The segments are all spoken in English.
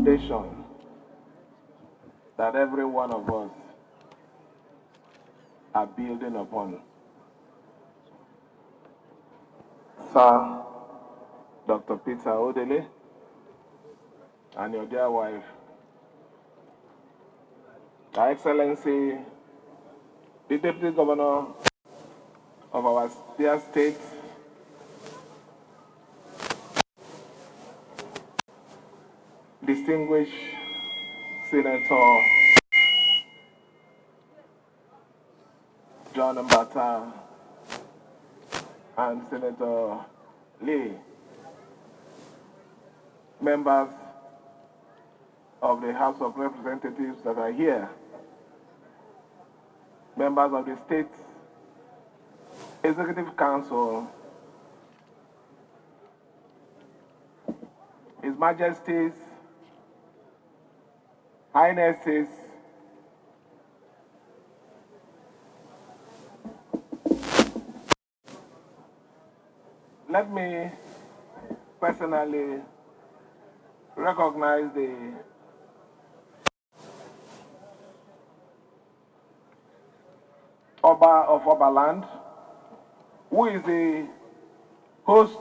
foundation that every one of us are building upon. Sir, Dr. Peter Odele, and your dear wife, Her Excellency, the Deputy Governor of our dear state, distinguished Senator John Mbata and Senator Lee, members of the House of Representatives that are here, members of the State Executive Council, His Majesty's Highnesses, let me personally recognize the Oba of Oberland, who is the host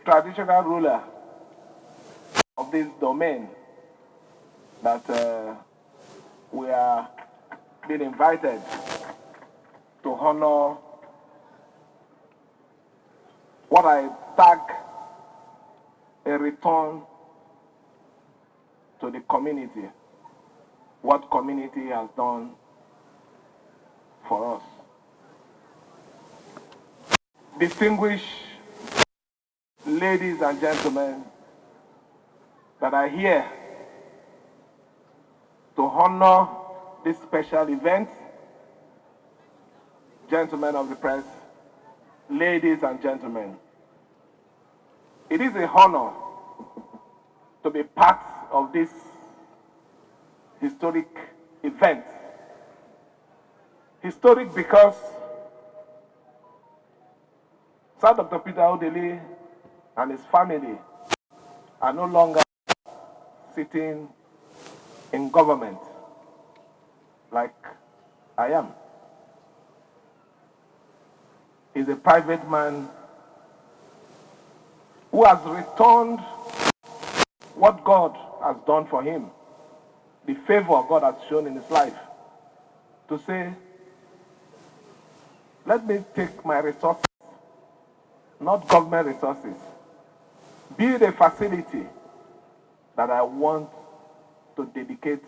traditional ruler of this domain that we are being invited to honor what I tag a return to the community, what community has done for us. Distinguished ladies and gentlemen that are here to honor this special event, gentlemen of the press, ladies and gentlemen, it is a honor to be part of this historic event. Historic because Sir Dr. Peter Odele and his family are no longer sitting in government like I am. He's a private man who has returned what God has done for him, the favor God has shown in his life, to say, let me take my resources, not government resources, build a facility that I want to dedicate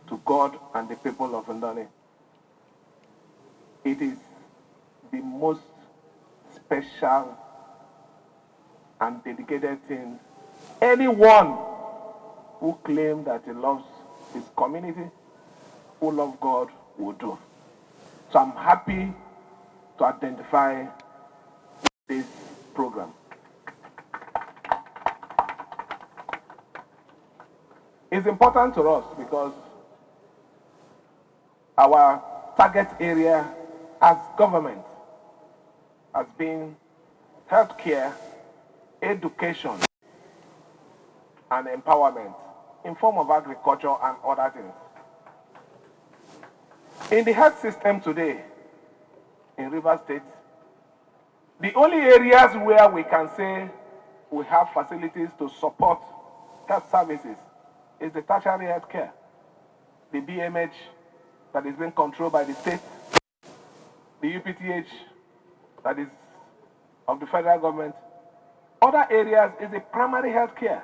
to God and the people of Ndani. It is the most special and dedicated thing anyone who claims that he loves his community, who loves God, will do. So I'm happy to identify this program. It's important to us because our target area as government has been healthcare, education, and empowerment in form of agriculture and other things. In the health system today, in Rivers State, the only areas where we can say we have facilities to support health services is the tertiary health care, the BMH that is being controlled by the state, the UPTH that is of the federal government. Other areas is the primary health care.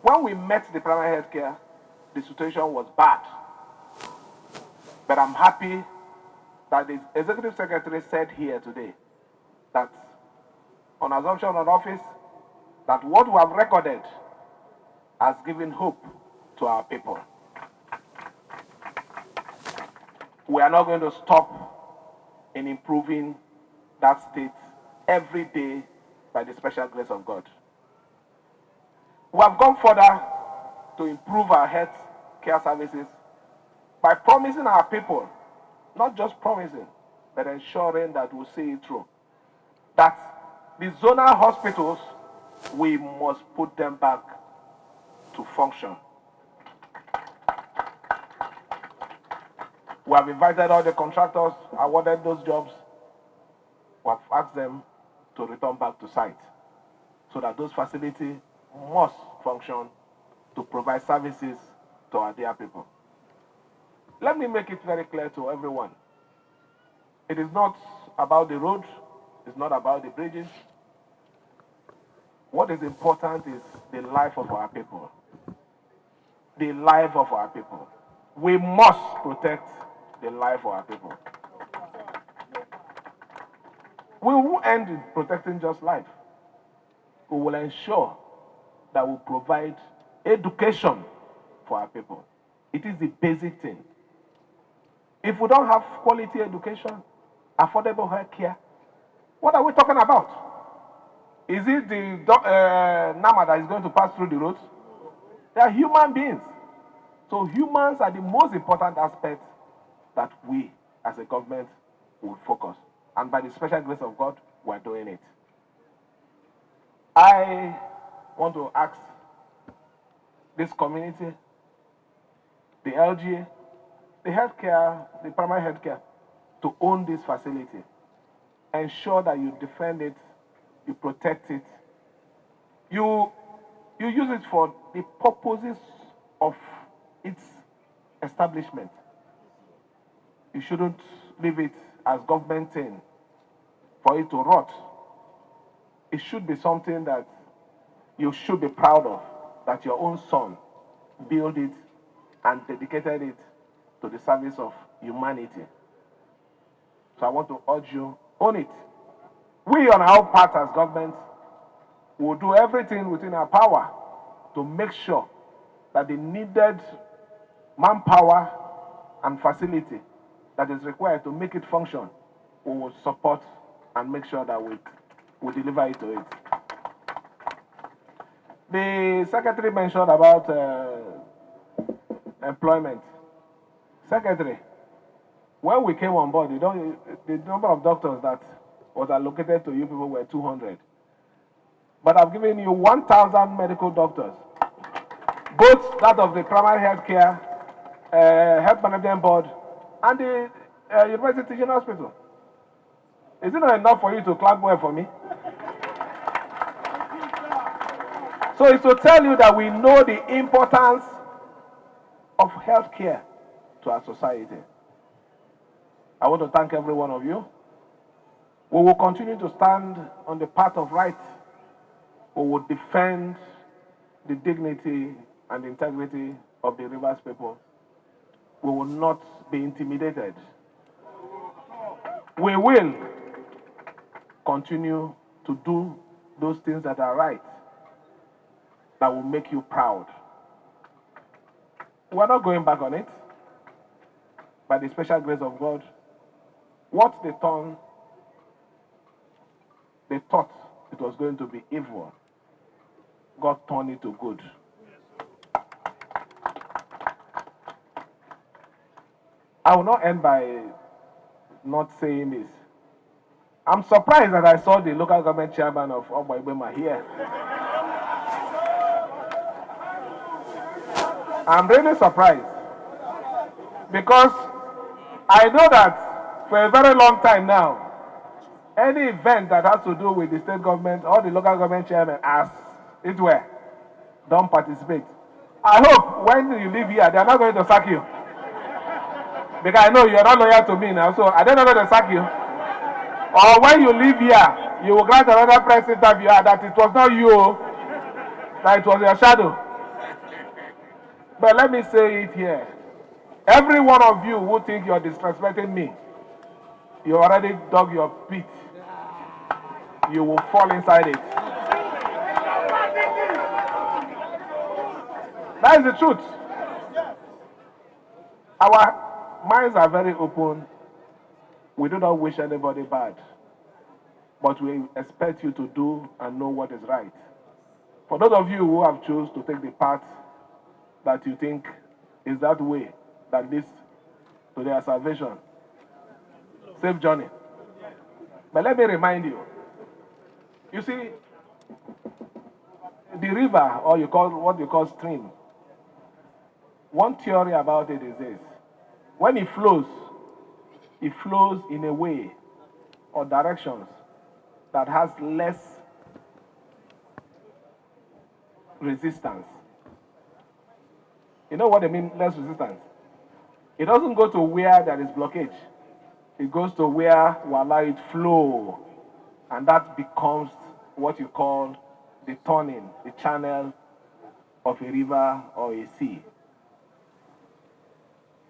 When we met the primary health care, the situation was bad. But I'm happy that the Executive Secretary said here today that on assumption of office, that what we have recorded has given hope to our people. We are not going to stop in improving that state every day by the special grace of God. We have gone further to improve our health care services by promising our people, not just promising, but ensuring that we'll see it through, that the zonal hospitals we must put them back to function. We have invited all the contractors, awarded those jobs. We have asked them to return back to site so that those facilities must function to provide services to our dear people. Let me make it very clear to everyone. It is not about the road, it's not about the bridges. What is important is the life of our people. The life of our people. We must protect the life of our people. We will end in protecting just life. We will ensure that we provide education for our people. It is the basic thing. If we don't have quality education, affordable health care, what are we talking about? Is it the NAMA that is going to pass through the roads? They are human beings. So humans are the most important aspect that we as a government will focus. And by the special grace of God, we're doing it. I want to ask this community, the LGA, the healthcare, the primary healthcare, to own this facility. Ensure that you defend it, you protect it, you use it for the purposes of its establishment. You shouldn't leave it as government thing for it to rot. It should be something that you should be proud of, that your own son built it and dedicated it to the service of humanity. So I want to urge you, own it. We on our part as government will do everything within our power to make sure that the needed manpower and facility that is required to make it function, we will support and make sure that we deliver it to it. The secretary mentioned about employment. Secretary, when we came on board, the number of doctors that was allocated to you people were 200. But I've given you 1,000 medical doctors, both that of the primary health care, health management board, and the University Teaching Hospital. Is it not enough for you to clap well for me? So it's to tell you that we know the importance of healthcare to our society. I want to thank every one of you. We will continue to stand on the path of right. We will defend the dignity and the integrity of the Rivers people. We will not be intimidated. We will continue to do those things that are right, that will make you proud. We're not going back on it. By the special grace of God, what they thought it was going to be evil, God turned it to good. I will not end by not saying this. I'm surprised that I saw the local government chairman of Oboibema here. I'm really surprised because I know that for a very long time now, any event that has to do with the state government or the local government chairman, as it were, don't participate. I hope when you leave here, they are not going to sack you. Because I know you are not loyal to me now, so are they not going to sack you? Or when you leave here, you will grant another press interview that it was not you, that it was your shadow. But let me say it here. Every one of you who think you're disrespecting me, you already dug your pit. You will fall inside it. That is the truth. Our minds are very open. We do not wish anybody bad. But we expect you to do and know what is right. For those of you who have chosen to take the path that you think is that way that leads to their salvation, safe journey. But let me remind you, you see, the river, or what you call stream, one theory about it is this. When it flows in a way or directions that has less resistance. You know what I mean, less resistance? It doesn't go to where there is blockage. It goes to where we allow it flow. And that becomes what you call the turning, the channel of a river or a sea.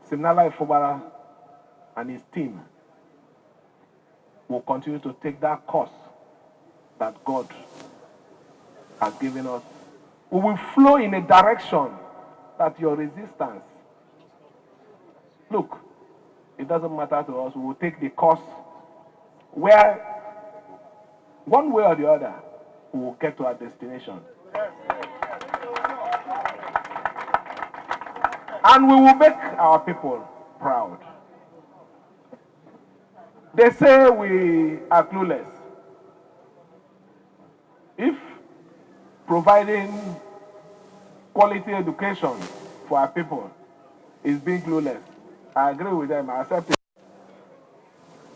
Similarly, Fubara and his team will continue to take that course that God has given us. We will flow in a direction that your resistance. Look, it doesn't matter to us. We will take the course where, one way or the other, we will get to our destination. And we will make our people proud. They say we are clueless. If providing quality education for our people is being clueless, I agree with them, I accept it.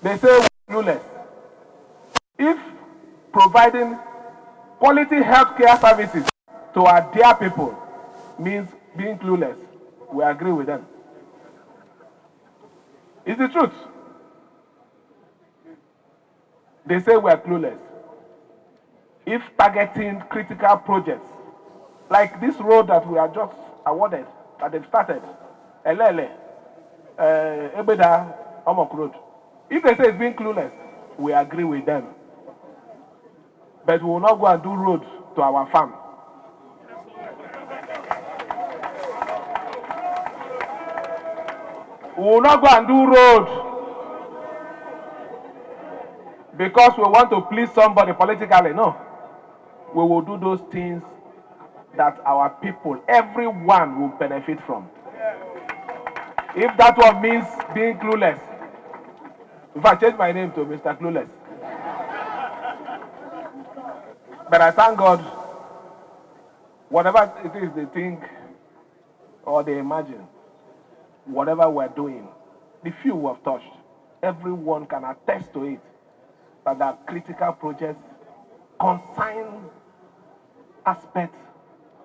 They say we're clueless. If providing quality healthcare services to our dear people means being clueless, we agree with them. It's the truth. They say we are clueless. If targeting critical projects, like this road that we are just awarded, that they've started, Elele, Ebeda, Omok Road. If they say it's being clueless, we agree with them. But we will not go and do road to our farm. We will not go and do road because we want to please somebody politically. No. We will do those things that our people, everyone will benefit from. If that one means being clueless, if I change my name to Mr. Clueless. But I thank God, whatever it is they think or they imagine, whatever we're doing, the few we have touched, everyone can attest to it, that our critical projects consign aspects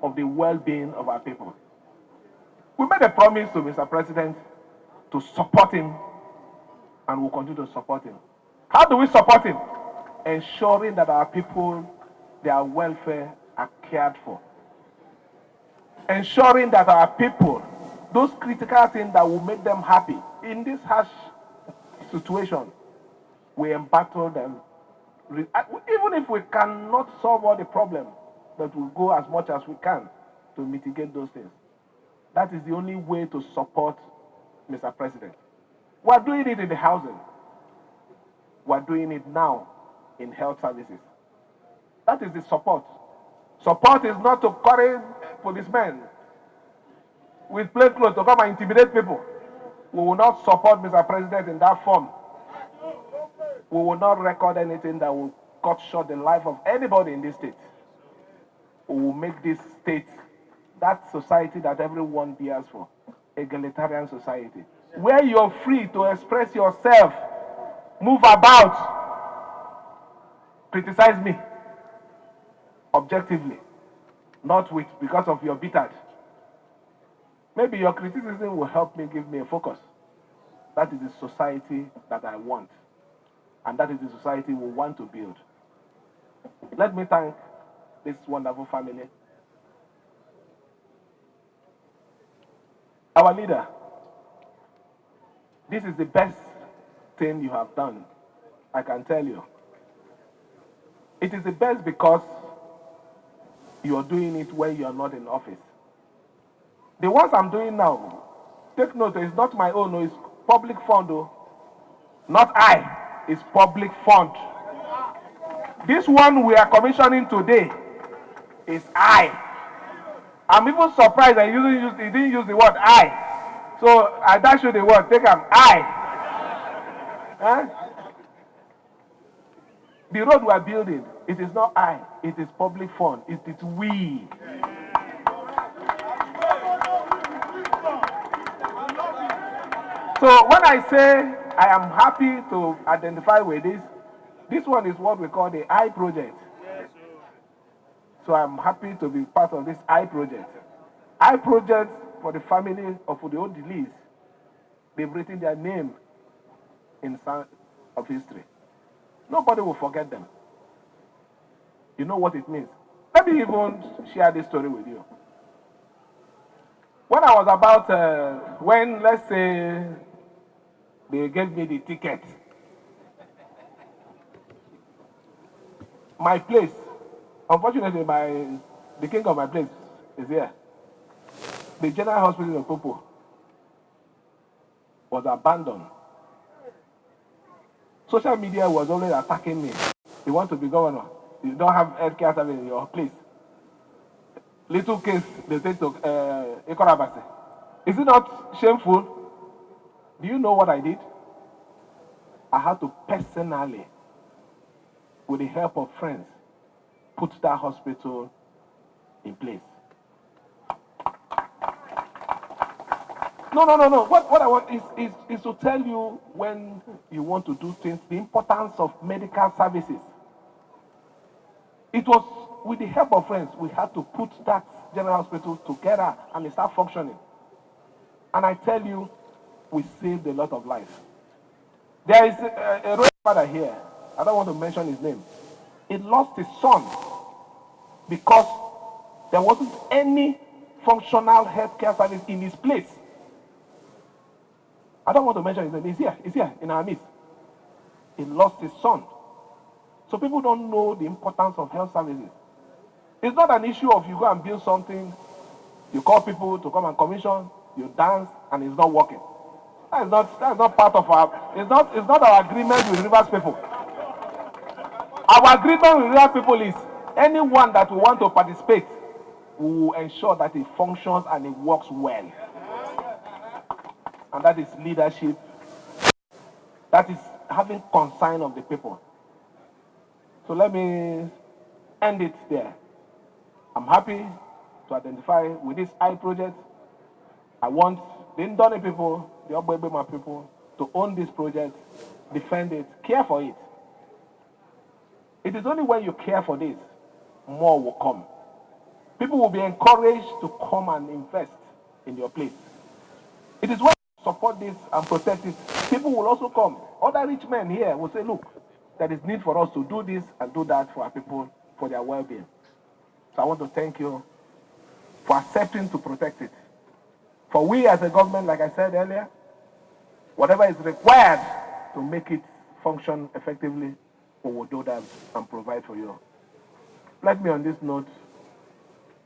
of the well-being of our people. We made a promise to Mr. President to support him, and we'll continue to support him. How do we support him? Ensuring that our people, their welfare are cared for. Ensuring that our people, those critical things that will make them happy in this harsh situation, we embattle them. Even if we cannot solve all the problems, but we'll go as much as we can to mitigate those things. That is the only way to support Mr. President. We're doing it in the housing. We're doing it now in health services. That is the support. Support is not to carry policemen with plain clothes to come and intimidate people. We will not support Mr. President in that form. We will not record anything that will cut short the life of anybody in this state. We will make this state that society that everyone bears for, egalitarian society, where you're free to express yourself, move about, criticize me objectively, not with because of your bitterness. Maybe your criticism will help me, give me a focus. That is the society that I want, and that is the society we want to build. Let me thank this wonderful family. Our leader, this is the best thing you have done, I can tell you. It is the best because you are doing it when you are not in office. The ones I'm doing now, take note, it's not my own, it's public fund, not I, it's public fund. This one we are commissioning today is I. I'm even surprised that he didn't use the word I. So I dash you the word, take him, I. Huh? The road we are building, it is not I, it is public fund, it is we. So when I say I am happy to identify with this one is what we call the I project. So I'm happy to be part of this I project. I project for the family of the Odilis. They've written their name in sand of history. Nobody will forget them. You know what it means. Let me even share this story with you. When I was about, when let's say they gave me the ticket, my place, unfortunately, the king of my place is here. The general hospital in Popo was abandoned. Social media was always attacking me. You want to be governor, you don't have healthcare service in your place. Little case they take to Ikorabase. Is it not shameful? Do you know what I did? I had to personally, with the help of friends, put that hospital in place. No. What I want is to tell you when you want to do things, the importance of medical services. It was with the help of friends, we had to put that general hospital together and it start functioning. And I tell you, we saved a lot of lives. There is a royal father here. I don't want to mention his name. He lost his son because there wasn't any functional healthcare service in his place. I don't want to mention his name. He's here in our midst. He lost his son. So people don't know the importance of health services. It's not an issue of you go and build something, you call people to come and commission, you dance, and it's not working. That's not part of it's not our agreement with Rivers people. Our agreement with Rivers people is anyone that will want to participate, we will ensure that it functions and it works well. And that is leadership. That is having concern of the people. So let me end it there. I'm happy to identify with this I project. I want the Indone people, the Ogbebema people, to own this project, defend it, care for it. It is only when you care for this, more will come. People will be encouraged to come and invest in your place. It is when you support this and protect it, people will also come. Other rich men here will say, look, there is need for us to do this and do that for our people, for their well-being. So I want to thank you for accepting to protect it. For we as a government, like I said earlier, whatever is required to make it function effectively, we will do that and provide for you. Let me on this note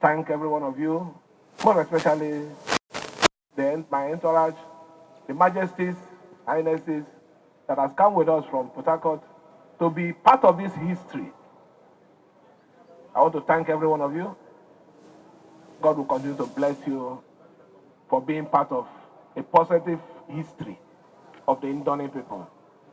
thank every one of you, more especially my entourage, the majesties, highnesses that has come with us from Port Harcourt to be part of this history. I want to thank every one of you. God will continue to bless you for being part of a positive history of the Indone people.